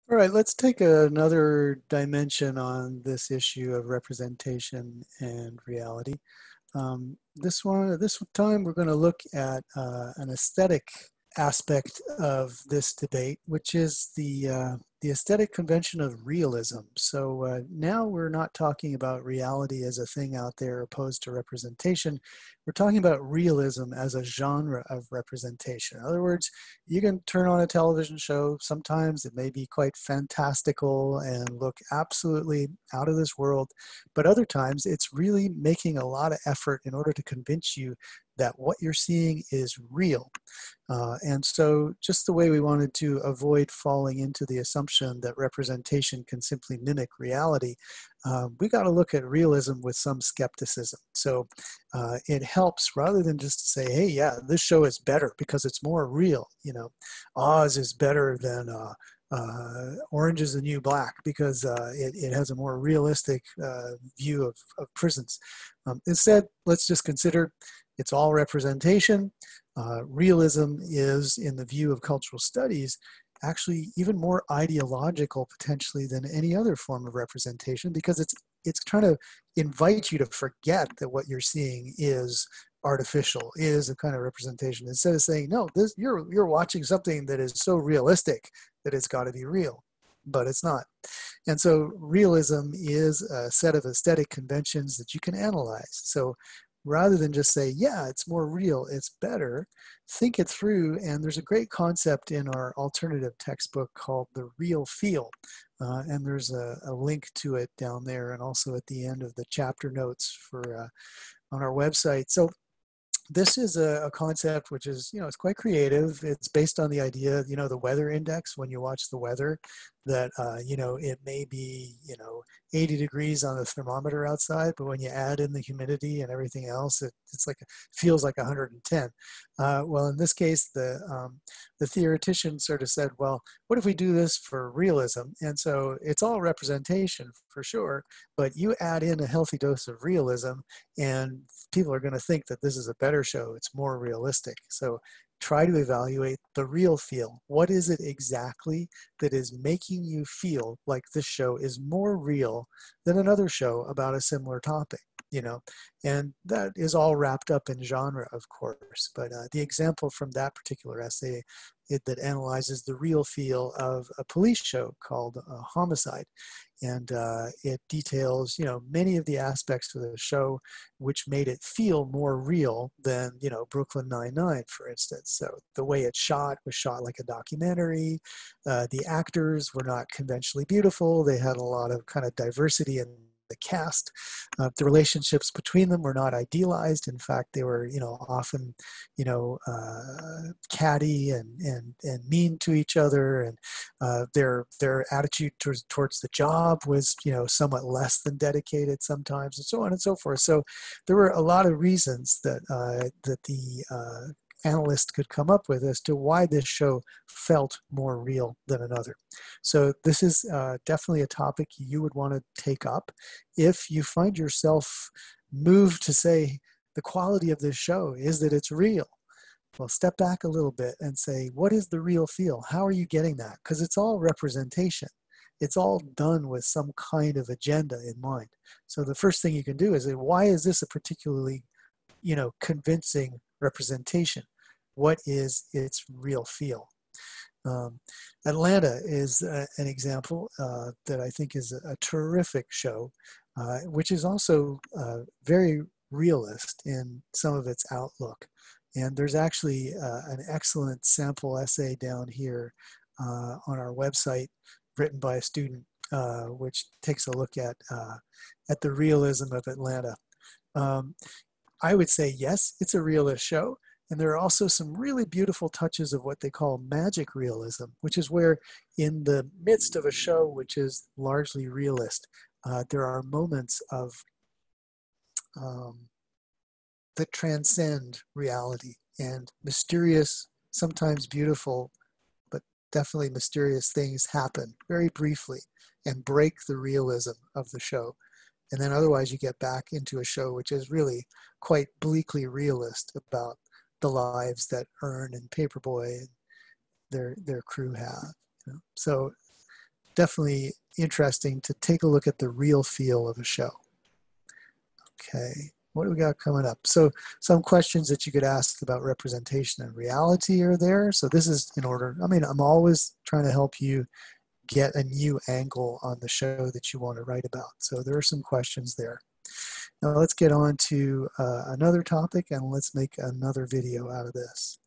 All right, let's take another dimension on this issue of representation and reality. This time, we're going to look at an aesthetic aspect of this debate, which is the aesthetic convention of realism. So now we're not talking about reality as a thing out there opposed to representation. We're talking about realism as a genre of representation. In other words, you can turn on a television show. Sometimes it may be quite fantastical and look absolutely out of this world, but other times it's really making a lot of effort in order to convince you that what you're seeing is real. And so just the way we wanted to avoid falling into the assumption that representation can simply mimic reality, we got to look at realism with some skepticism. So it helps rather than just to say, hey, yeah, this show is better because it's more real. You know, Oz is better than Orange is the New Black because it has a more realistic view of prisons. Instead, let's just consider it's all representation. Realism is, in the view of cultural studies, actually even more ideological potentially than any other form of representation because it's trying to invite you to forget that what you're seeing is artificial, is a kind of representation. Instead of saying, no, this you're watching something that is so realistic that it's got to be real, but it's not. And so realism is a set of aesthetic conventions that you can analyze. So rather than just say, yeah, it's more real, it's better, think it through. And there's a great concept in our alternative textbook called the real feel. And there's a link to it down there and also at the end of the chapter notes for on our website. So this is a concept which is, it's quite creative. It's based on the idea, the weather index, when you watch the weather, that, it may be, 80 degrees on the thermometer outside, but when you add in the humidity and everything else, it's like, feels like 110. Well, in this case, the theoretician sort of said, well, what if we do this for realism? And so it's all representation for sure, but you add in a healthy dose of realism and people are going to think that this is a better show. It's more realistic. So try to evaluate the real feel. What is it exactly that is making you feel like this show is more real than another show about a similar topic? And that is all wrapped up in genre, of course. But the example from that particular essay that analyzes the real feel of a police show called Homicide. And it details, many of the aspects of the show which made it feel more real than, Brooklyn Nine-Nine, for instance. So the way it's shot was shot like a documentary. The actors were not conventionally beautiful. They had a lot of kind of diversity in the cast. The relationships between them were not idealized. In fact, they were, often, catty and mean to each other, and their attitude towards the job was, somewhat less than dedicated sometimes, and so on and so forth. So there were a lot of reasons that the analyst could come up with as to why this show felt more real than another. So this is definitely a topic you would want to take up if you find yourself moved to say the quality of this show is that it's real. Well, step back a little bit and say, what is the real feel? How are you getting that? Because it's all representation. It's all done with some kind of agenda in mind. So the first thing you can do is say, why is this a particularly, convincing representation? What is its real feel? Um, Atlanta is an example that I think is a terrific show, which is also very realist in some of its outlook. And there's actually an excellent sample essay down here on our website written by a student, which takes a look at the realism of Atlanta. Um, I would say, yes, it's a realist show. And there are also some really beautiful touches of what they call magic realism, which is where in the midst of a show which is largely realist, there are moments of um, that transcend reality and mysterious, sometimes beautiful, but definitely mysterious things happen very briefly and break the realism of the show. And then otherwise you get back into a show which is really quite bleakly realist about the lives that Earn and Paperboy and their crew have. So definitely interesting to take a look at the real feel of a show. Okay, what do we got coming up? So some questions that you could ask about representation and reality are there. So this is in order. I mean, I'm always trying to help you get a new angle on the show that you want to write about. So there are some questions there. Now let's get on to another topic and let's make another video out of this.